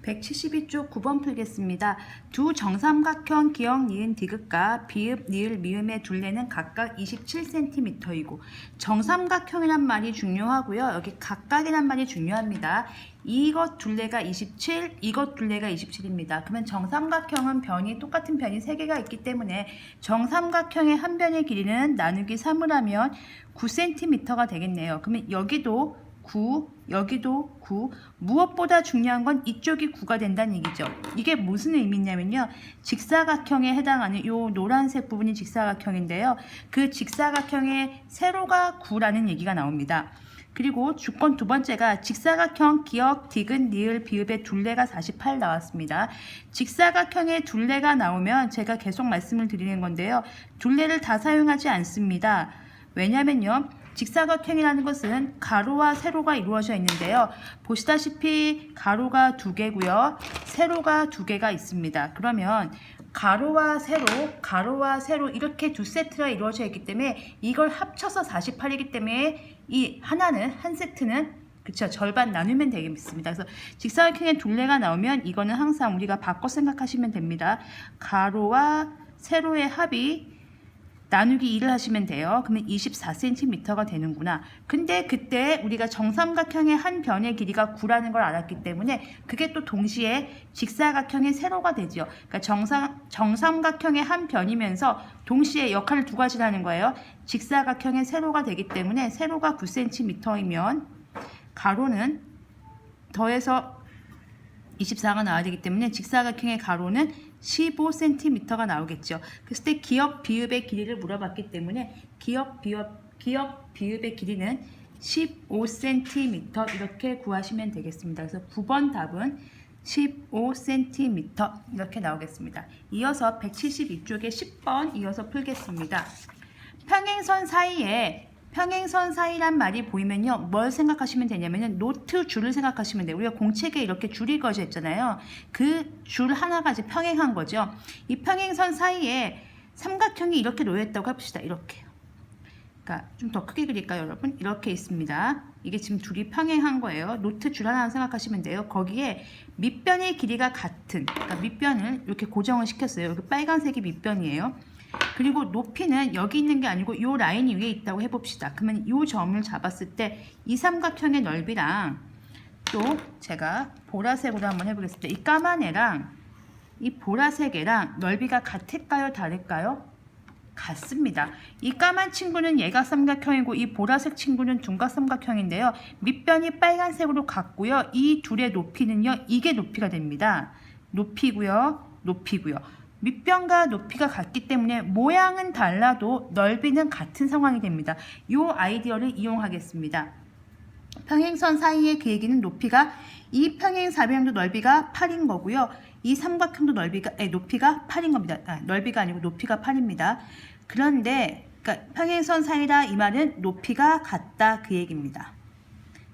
172쪽 9번 풀겠습니다. 두 정삼각형 기역, 니은, 디귿과 비읍, 니을, 미음의 둘레는 각각 27cm이고 정삼각형이란 말이 중요하고요. 여기 각각이란 말이 중요합니다. 이것 둘레가 27, 이것 둘레가 27입니다. 그러면 정삼각형은 변이 똑같은 변이 3개가 있기 때문에 정삼각형의 한 변의 길이는 나누기 3을 하면 9cm가 되겠네요. 그러면 여기도 9, 여기도 9. 무엇보다 중요한 건 이쪽이 9가 된다는 얘기죠. 이게 무슨 의미냐면요. 직사각형에 해당하는 이 노란색 부분이 직사각형인데요. 그 직사각형의 세로가 9라는 얘기가 나옵니다. 그리고 주권 두 번째가 직사각형 기역, 디귿, 니을, 비읍의 둘레가 48 나왔습니다. 직사각형의 둘레가 나오면 제가 계속 말씀을 드리는 건데요. 둘레를 다 사용하지 않습니다. 왜냐면요. 직사각형이라는 것은 가로와 세로가 이루어져 있는데요. 보시다시피 가로가 2개고요. 세로가 2개가 있습니다. 그러면 가로와 세로 이렇게 두 세트가 이루어져 있기 때문에 이걸 합쳐서 48이기 때문에 이 하나는 한 세트는 그쵸 절반 나누면 되겠습니다. 그래서 직사각형의 둘레가 나오면 이거는 항상 우리가 바꿔 생각하시면 됩니다. 가로와 세로의 합이 나누기 2를 하시면 돼요. 그러면 24cm가 되는구나. 근데 그때 우리가 정삼각형의 한 변의 길이가 9라는 걸 알았기 때문에 그게 또 동시에 직사각형의 세로가 되죠. 그러니까 정삼각형의 한 변이면서 동시에 역할을 두 가지를 하는 거예요. 직사각형의 세로가 되기 때문에 세로가 9cm이면 가로는 더해서 24가 나와야 되기 때문에 직사각형의 가로는 15cm가 나오겠죠. 그랬을 때 기역, 비읍의 길이를 물어봤기 때문에 기역, 비읍의 길이는 15cm 이렇게 구하시면 되겠습니다. 그래서 9번 답은 15cm 이렇게 나오겠습니다. 이어서 172쪽에 10번 이어서 풀겠습니다. 평행선 사이란 말이 보이면요. 뭘 생각하시면 되냐면은 노트 줄을 생각하시면 돼요. 우리가 공책에 이렇게 줄이 그어져 있잖아요. 그 줄 하나가 이제 평행한 거죠. 이 평행선 사이에 삼각형이 이렇게 놓여있다고 해봅시다. 이렇게요. 그러니까 좀 더 크게 그릴까요, 여러분? 이렇게 있습니다. 이게 지금 둘이 평행한 거예요. 노트 줄 하나 생각하시면 돼요. 거기에 밑변의 길이가 같은, 그러니까 밑변을 이렇게 고정을 시켰어요. 여기 빨간색이 밑변이에요. 그리고 높이는 여기 있는 게 아니고 이 라인이 위에 있다고 해봅시다. 그러면 이 점을 잡았을 때 이 삼각형의 넓이랑 또 제가 보라색으로 한번 해보겠습니다. 이 까만 애랑 이 보라색 애랑 넓이가 같을까요? 다를까요? 같습니다. 이 까만 친구는 얘가 삼각형이고 이 보라색 친구는 둔각삼각형인데요. 밑변이 빨간색으로 같고요. 이 둘의 높이는요. 이게 높이가 됩니다. 높이고요. 밑변과 높이가 같기 때문에 모양은 달라도 넓이는 같은 상황이 됩니다. 이 아이디어를 이용하겠습니다. 평행선 사이의 그 얘기는 높이가 이 평행사변형도 넓이가 8인 거고요. 이 삼각형도 높이가 8인 겁니다. 넓이가 아니고 높이가 8입니다. 그런데 그러니까 평행선 사이라 이 말은 높이가 같다 그 얘기입니다.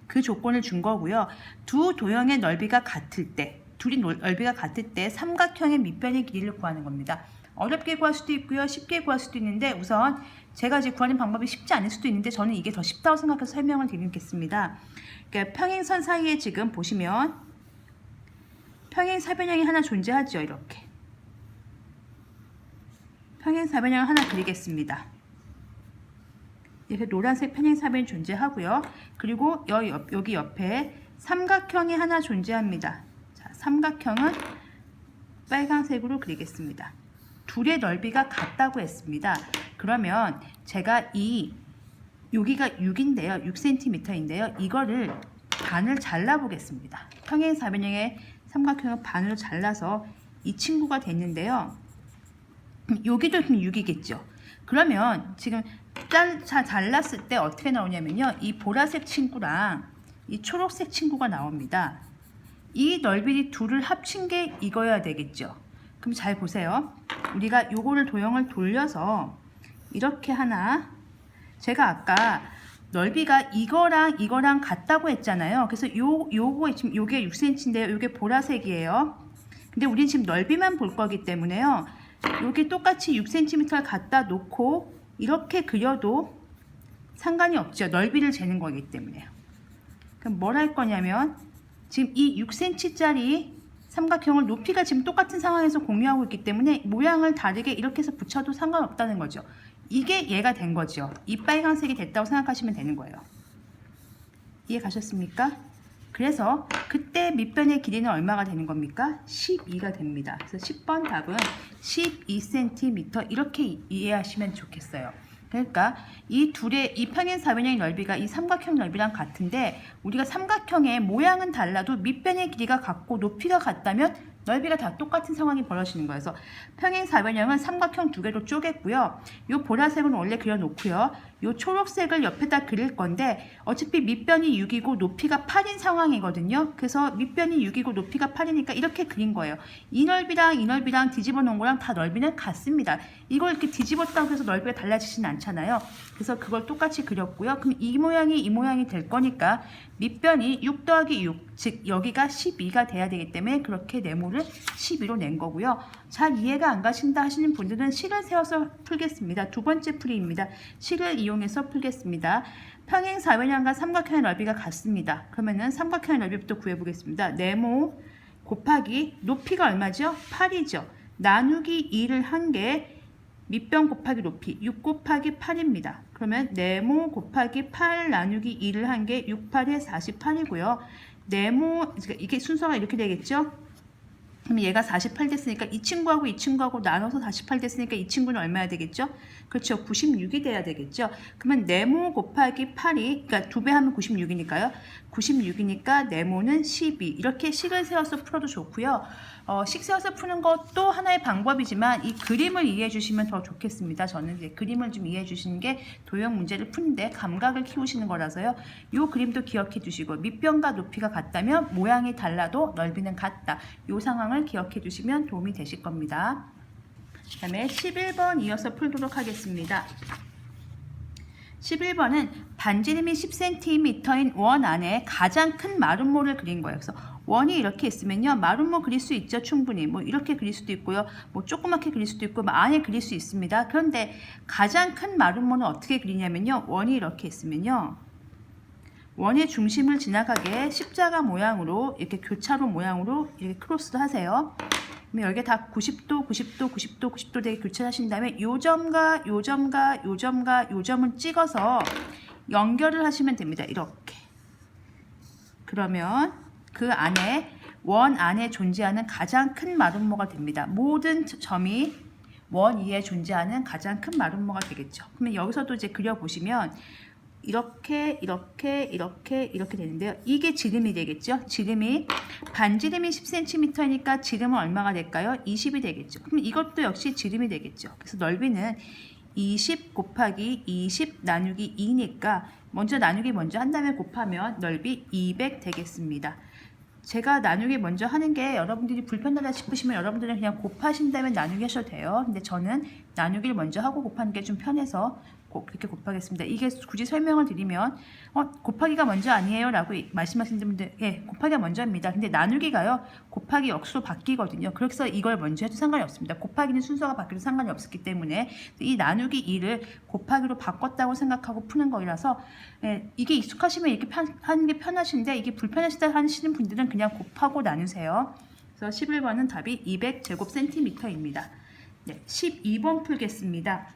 그 조건을 준 거고요. 두 도형의 넓이가 같을 때 둘이 넓이가 같을 때 삼각형의 밑변의 길이를 구하는 겁니다. 어렵게 구할 수도 있고요. 쉽게 구할 수도 있는데 우선 제가 이제 구하는 방법이 쉽지 않을 수도 있는데 저는 이게 더 쉽다고 생각해서 설명을 드리겠습니다. 그러니까 평행선 사이에 지금 보시면 평행사변형이 하나 존재하죠. 이렇게. 평행사변형을 하나 그리겠습니다. 이렇게 노란색 평행사변이 존재하고요. 그리고 여기 옆에 삼각형이 하나 존재합니다. 자, 삼각형은 빨간색으로 그리겠습니다. 둘의 넓이가 같다고 했습니다. 그러면 제가 여기가 6인데요. 6cm인데요. 이거를 반을 잘라보겠습니다. 평행사변형의 삼각형을 반으로 잘라서 이 친구가 됐는데요. 여기도 6이겠죠. 그러면 지금 잘랐을 때 어떻게 나오냐면요. 이 보라색 친구랑 이 초록색 친구가 나옵니다. 이 넓이 둘을 합친 게 이거여야 되겠죠. 그럼 잘 보세요. 우리가 요거를 도형을 돌려서 이렇게 하나 제가 아까 넓이가 이거랑 같다고 했잖아요. 그래서 요거 지금 요게 6cm인데요. 요게 보라색이에요. 근데 우린 지금 넓이만 볼 거기 때문에요. 요게 똑같이 6cm를 갖다 놓고 이렇게 그려도 상관이 없죠. 넓이를 재는 거기 때문에요. 그럼 뭘 할 거냐면 지금 이 6cm짜리 삼각형을 높이가 지금 똑같은 상황에서 공유하고 있기 때문에 모양을 다르게 이렇게 해서 붙여도 상관없다는 거죠. 이게 얘가 된 거죠. 이 빨간색이 됐다고 생각하시면 되는 거예요. 이해 가셨습니까? 그래서 그때 밑변의 길이는 얼마가 되는 겁니까? 12가 됩니다. 그래서 10번 답은 12cm 이렇게 이해하시면 좋겠어요. 그러니까 이 평행 사변형의 넓이가 이 삼각형 넓이랑 같은데 우리가 삼각형의 모양은 달라도 밑변의 길이가 같고 높이가 같다면 넓이가 다 똑같은 상황이 벌어지는 거예요. 그래서 평행 사변형은 삼각형 두 개로 쪼갰고요. 이 보라색은 원래 그려놓고요. 이 초록색을 옆에다 그릴 건데 어차피 밑변이 6이고 높이가 8인 상황이거든요. 그래서 밑변이 6이고 높이가 8이니까 이렇게 그린 거예요. 이 넓이랑 뒤집어 놓은 거랑 다 넓이는 같습니다. 이걸 이렇게 뒤집었다고 해서 넓이가 달라지진 않잖아요. 그래서 그걸 똑같이 그렸고요. 그럼 이 모양이 될 거니까 밑변이 6 더하기 6, 즉 여기가 12가 돼야 되기 때문에 그렇게 네모를 12로 낸 거고요. 잘 이해가 안 가신다 하시는 분들은 식을 세워서 풀겠습니다. 두 번째 풀이입니다. 식을 이용해서 풀겠습니다. 평행 사변형과 삼각형의 넓이가 같습니다. 그러면은 삼각형의 넓이부터 구해보겠습니다. 네모 곱하기 높이가 얼마죠? 8이죠. 나누기 2를 한 개 밑변 곱하기 높이 6 곱하기 8입니다. 그러면 네모 곱하기 8 나누기 2를 한 게 6, 8에 48이고요. 네모 이게 순서가 이렇게 되겠죠? 그럼 얘가 48 됐으니까 이 친구하고 나눠서 48 됐으니까 이 친구는 얼마야 되겠죠? 그렇죠. 96이 돼야 되겠죠. 그러면 네모 곱하기 8이 그러니까 2배 하면 96이니까요. 96이니까 네모는 12 이렇게 식을 세워서 풀어도 좋고요. 식 세워서 푸는 것도 하나의 방법이지만 이 그림을 이해해 주시면 더 좋겠습니다. 저는 이제 그림을 좀 이해해 주시는 게 도형 문제를 푸는데 감각을 키우시는 거라서요. 이 그림도 기억해 주시고 밑변과 높이가 같다면 모양이 달라도 넓이는 같다. 이 상황을 기억해 주시면 도움이 되실 겁니다. 그 다음에 11번 이어서 풀도록 하겠습니다. 11번은 반지름이 10cm인 원 안에 가장 큰 마름모를 그린 거예요. 그래서 원이 이렇게 있으면요. 마름모 그릴 수 있죠. 충분히. 뭐 이렇게 그릴 수도 있고요. 뭐 조그맣게 그릴 수도 있고 안에 그릴 수 있습니다. 그런데 가장 큰 마름모는 어떻게 그리냐면요. 원이 이렇게 있으면요. 원의 중심을 지나가게 십자가 모양으로 이렇게 교차로 모양으로 이렇게 크로스를 하세요. 그러면 여기에 다 90도, 90도, 90도, 90도 되게 교차하신 다음에 요 점과 요 점과 요 점과 요 점을 찍어서 연결을 하시면 됩니다. 이렇게. 그러면 그 안에 원 안에 존재하는 가장 큰 마름모가 됩니다. 모든 점이 원 위에 존재하는 가장 큰 마름모가 되겠죠. 그러면 여기서도 이제 그려보시면 이렇게 되는데요. 이게 지름이 되겠죠. 지름이 반지름이 10cm니까 지름은 얼마가 될까요? 20이 되겠죠. 그럼 이것도 역시 지름이 되겠죠. 그래서 넓이는 20 곱하기 20 나누기 2니까 나누기 먼저 한 다음에 곱하면 넓이 200 되겠습니다. 제가 나누기 먼저 하는 게 여러분들이 불편하다 싶으시면 여러분들은 그냥 곱하신 다음에 나누기 하셔도 돼요. 근데 저는 나누기를 먼저 하고 곱하는 게 좀 편해서 그렇게 곱하겠습니다. 이게 굳이 설명을 드리면 곱하기가 먼저 아니에요 라고 말씀하시는 분들 예, 곱하기가 먼저입니다. 근데 나누기가요 곱하기 역수로 바뀌거든요. 그래서 이걸 먼저 해도 상관이 없습니다. 곱하기는 순서가 바뀌어도 상관이 없었기 때문에 이 나누기 2를 곱하기로 바꿨다고 생각하고 푸는 거라서 예, 이게 익숙하시면 이렇게 하는 게 편하신데 이게 불편하시다 하시는 분들은 그냥 곱하고 나누세요. 그래서 11번은 답이 200제곱센티미터입니다. 네, 12번 풀겠습니다.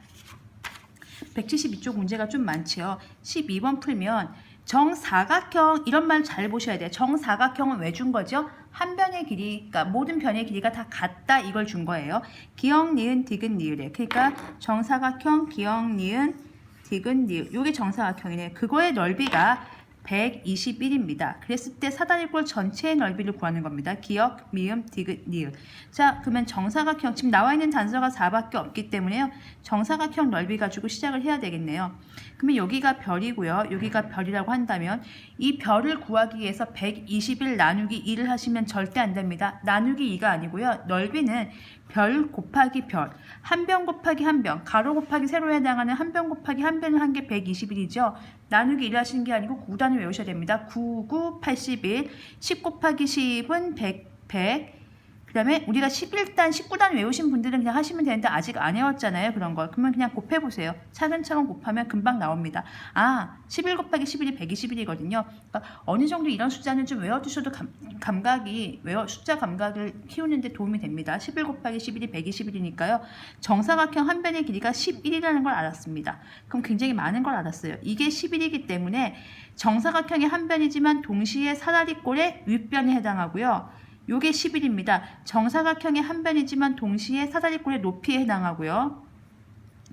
172쪽 문제가 좀 많지요. 12번 풀면 정사각형 이런 말 잘 보셔야 돼요. 정사각형은 왜 준 거죠? 한 변의 길이, 그러니까 모든 변의 길이가 다 같다 이걸 준 거예요. 기역, 니은, 디귿, 니을에. 그러니까 정사각형, 기역, 니은, 디귿, 니을. 요게 정사각형이네요. 그거의 넓이가 121입니다. 그랬을 때 사다리꼴 전체의 넓이를 구하는 겁니다. 기역, 미음, 디귿, 니을. 자, 그러면 정사각형, 지금 나와 있는 단서가 4밖에 없기 때문에요. 정사각형 넓이 가지고 시작을 해야 되겠네요. 그러면 여기가 별이고요. 여기가 별이라고 한다면 이 별을 구하기 위해서 121 나누기 2를 하시면 절대 안 됩니다. 나누기 2가 아니고요. 넓이는 별 곱하기 별, 한 변 곱하기 한 변, 가로 곱하기 세로에 해당하는 한 변 곱하기 한 변을 한 게 121이죠. 나누기 1을 하시는 게 아니고 9단을 외우셔야 됩니다. 9, 9, 81, 10 곱하기 10은 100, 그 다음에 우리가 11단, 19단 외우신 분들은 그냥 하시면 되는데 아직 안 외웠잖아요. 그런 걸. 그러면 그냥 곱해보세요. 차근차근 곱하면 금방 나옵니다. 11 곱하기 11이 121이거든요. 그러니까 어느 정도 이런 숫자는 좀 외워두셔도 숫자 감각을 키우는데 도움이 됩니다. 11 곱하기 11이 121이니까요. 정사각형 한 변의 길이가 11이라는 걸 알았습니다. 그럼 굉장히 많은 걸 알았어요. 이게 11이기 때문에 정사각형의 한 변이지만 동시에 사다리꼴의 윗변에 해당하고요. 요게 11입니다. 정사각형의 한 변이지만 동시에 사다리꼴의 높이에 해당하고요.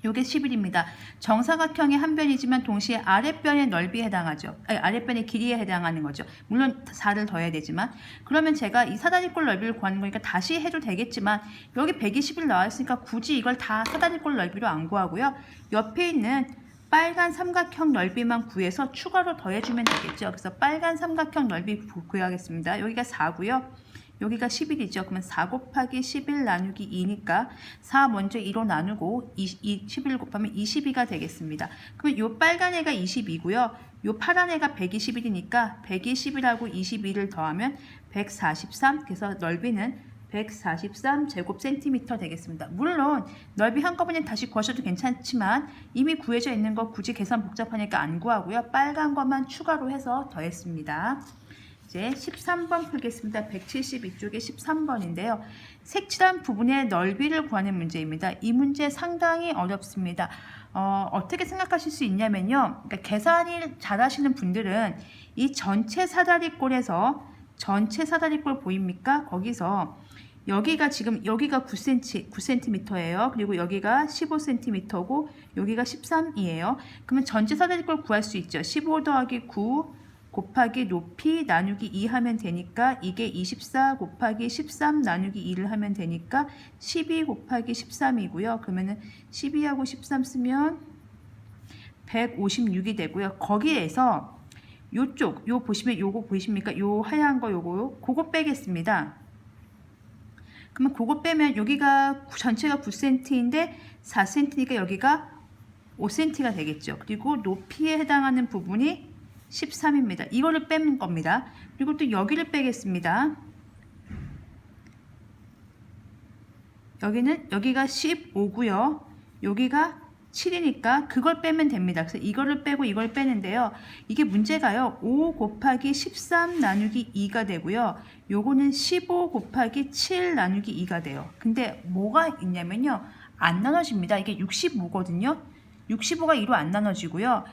요게 11입니다. 정사각형의 한 변이지만 동시에 아랫변의 넓이에 해당하죠. 아랫변의 길이에 해당하는 거죠. 물론 4를 더해야 되지만. 그러면 제가 이 사다리꼴 넓이를 구하는 거니까 다시 해도 되겠지만 여기 121 나와 있으니까 굳이 이걸 다 사다리꼴 넓이로 안 구하고요. 옆에 있는 빨간 삼각형 넓이만 구해서 추가로 더해주면 되겠죠. 그래서 빨간 삼각형 넓이 구하겠습니다. 여기가 4고요. 여기가 11이죠. 그러면 4 곱하기 11 나누기 2니까 4 먼저 2로 나누고 11 곱하면 22가 되겠습니다. 그러면 요 빨간 애가 22고요. 요 파란 애가 121이니까 121하고 22를 더하면 143. 그래서 넓이는 143 제곱센티미터 되겠습니다. 물론 넓이 한꺼번에 다시 구하셔도 괜찮지만 이미 구해져 있는 거 굳이 계산 복잡하니까 안 구하고요. 빨간 것만 추가로 해서 더했습니다. 이제 13번 풀겠습니다. 172쪽에 13번인데요. 색칠한 부분의 넓이를 구하는 문제입니다. 이 문제 상당히 어렵습니다. 어떻게 생각하실 수 있냐면요. 그러니까 계산을 잘 하시는 분들은 이 전체 사다리꼴에서 전체 사다리꼴 보입니까? 거기서 여기가 지금 여기가 9cm예요. 그리고 여기가 15cm고 여기가 13이에요. 그러면 전체 사다리꼴 구할 수 있죠. 15 더하기 9 곱하기 높이 나누기 2 하면 되니까 이게 24 곱하기 13 나누기 2를 하면 되니까 12 곱하기 13이고요. 그러면은 12하고 13 쓰면 156이 되고요. 거기에서 요쪽 요 보시면 요거 보이십니까? 요 하얀 거 요거 그거 빼겠습니다. 그러면 그거 빼면 여기가 전체가 9cm인데 4cm니까 여기가 5cm가 되겠죠. 그리고 높이에 해당하는 부분이 13입니다. 이거를 빼는 겁니다. 그리고 또 여기를 빼겠습니다. 여기가 15고요. 여기가 7이니까 그걸 빼면 됩니다. 그래서 이거를 빼고 이걸 빼는데요. 이게 문제가요. 5 곱하기 13 나누기 2가 되고요. 요거는 15 곱하기 7 나누기 2가 돼요. 근데 뭐가 있냐면요. 안 나눠집니다. 이게 65거든요. 65가 2로 안 나눠지고요.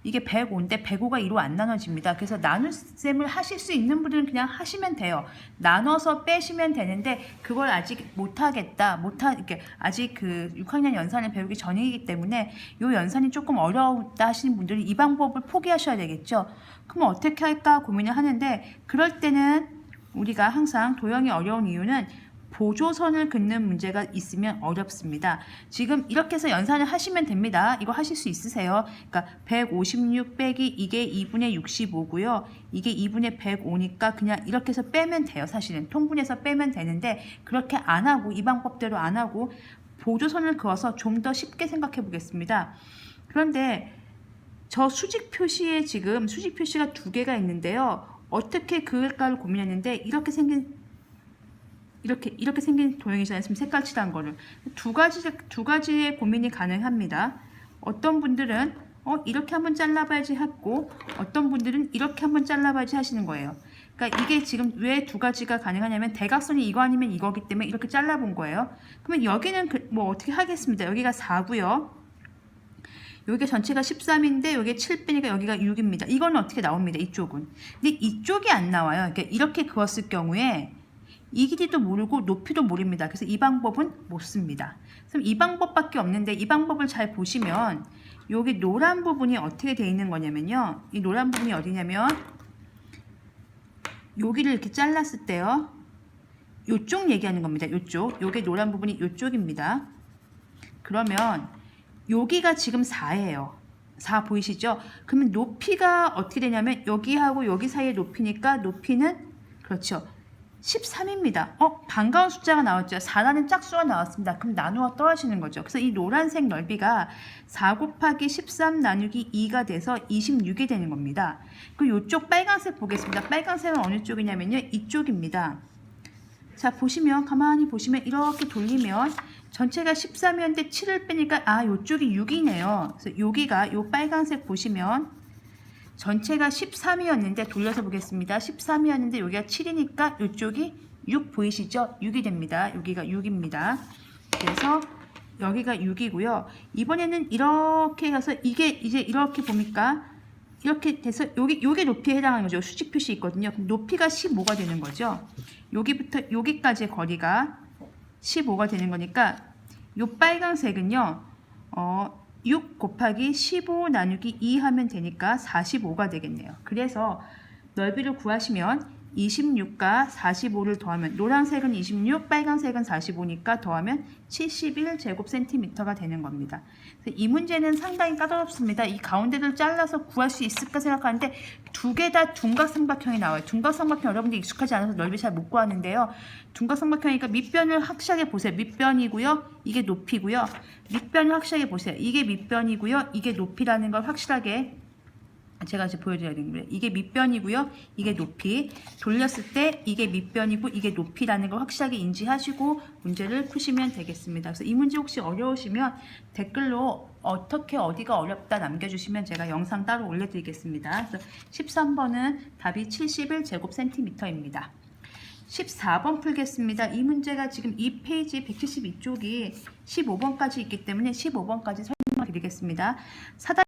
이게 105인데 105가 2로 안 나눠집니다. 그래서 나눗셈을 하실 수 있는 분들은 그냥 하시면 돼요. 나눠서 빼시면 되는데 그걸 아직 못하겠다. 이렇게 아직 그 6학년 연산을 배우기 전이기 때문에 이 연산이 조금 어려웠다 하시는 분들은 이 방법을 포기하셔야 되겠죠. 그럼 어떻게 할까 고민을 하는데 그럴 때는 우리가 항상 도형이 어려운 이유는 보조선을 긋는 문제가 있으면 어렵습니다. 지금 이렇게 해서 연산을 하시면 됩니다. 이거 하실 수 있으세요. 그러니까 156 빼기 이게 2분의 65고요. 이게 2분의 105니까 그냥 이렇게 해서 빼면 돼요. 사실은 통분해서 빼면 되는데 그렇게 안 하고 이 방법대로 안 하고 보조선을 그어서 좀 더 쉽게 생각해 보겠습니다. 그런데 저 수직 표시에 지금 수직 표시가 두 개가 있는데요. 어떻게 그을까를 고민했는데 이렇게 생긴 도형이지 않습니까? 색깔 칠한 거를 두 가지의 고민이 가능합니다. 어떤 분들은 이렇게 한번 잘라봐야지 했고 어떤 분들은 이렇게 한번 잘라봐야지 하시는 거예요. 그러니까 이게 지금 왜 두 가지가 가능하냐면 대각선이 이거 아니면 이거기 때문에 이렇게 잘라본 거예요. 그러면 여기는 뭐 어떻게 하겠습니다. 여기가 4고요. 여기가 전체가 13인데 여기가 7 빼니까 여기가 6입니다. 이거는 어떻게 나옵니다. 이쪽은. 근데 이쪽이 안 나와요. 그러니까 이렇게 그었을 경우에 이 길이도 모르고 높이도 모릅니다. 그래서 이 방법은 못 씁니다. 그럼 이 방법밖에 없는데 이 방법을 잘 보시면 여기 노란 부분이 어떻게 되어 있는 거냐면요. 이 노란 부분이 어디냐면 여기를 이렇게 잘랐을 때요. 요쪽 얘기하는 겁니다. 요쪽. 요게 노란 부분이 요쪽입니다. 그러면 여기가 지금 4예요. 4 보이시죠? 그러면 높이가 어떻게 되냐면 여기하고 여기 사이의 높이니까 높이는 그렇죠. 13입니다. 반가운 숫자가 나왔죠. 4라는 짝수가 나왔습니다. 그럼 나누어 떨어지는 거죠. 그래서 이 노란색 넓이가 4 곱하기 13 나누기 2가 돼서 26이 되는 겁니다. 그리고 이쪽 빨간색 보겠습니다. 빨간색은 어느 쪽이냐면요. 이쪽입니다. 자, 보시면 가만히 보시면 이렇게 돌리면 전체가 13이었는데 7을 빼니까 요쪽이 6이네요. 그래서 여기가 요 빨간색 보시면 전체가 13이었는데 돌려서 보겠습니다. 13이었는데 여기가 7이니까 이쪽이 6 보이시죠? 6이 됩니다. 여기가 6입니다. 그래서 여기가 6이고요. 이번에는 이렇게 가서 이게 이제 이렇게 보니까 이렇게 돼서 요게 높이에 해당하는 거죠. 수직 표시 있거든요. 그럼 높이가 15가 되는 거죠. 여기부터 여기까지의 거리가 15가 되는 거니까 요 빨간색은요. 6 곱하기 15 나누기 2 하면 되니까 45가 되겠네요. 그래서 넓이를 구하시면 26과 45를 더하면 노란색은 26, 빨간색은 45니까 더하면 71제곱센티미터가 되는 겁니다. 이 문제는 상당히 까다롭습니다. 이 가운데를 잘라서 구할 수 있을까 생각하는데 두 개 다 둔각삼각형이 나와요. 둔각삼각형 여러분들 익숙하지 않아서 넓이 잘 못 구하는데요. 둔각삼각형이니까 밑변을 확실하게 보세요. 밑변이고요. 이게 높이고요. 밑변을 확실하게 보세요. 이게 밑변이고요. 이게 높이라는 걸 확실하게 제가 이제 보여드려야 되는 거예요. 이게 밑변이고요. 이게 높이. 돌렸을 때 이게 밑변이고 이게 높이라는 걸 확실하게 인지하시고 문제를 푸시면 되겠습니다. 그래서 이 문제 혹시 어려우시면 댓글로 어떻게 어디가 어렵다 남겨주시면 제가 영상 따로 올려드리겠습니다. 그래서 13번은 답이 71제곱센티미터입니다. 14번 풀겠습니다. 이 문제가 지금 이 페이지 172쪽이 15번까지 있기 때문에 15번까지 설명드리겠습니다.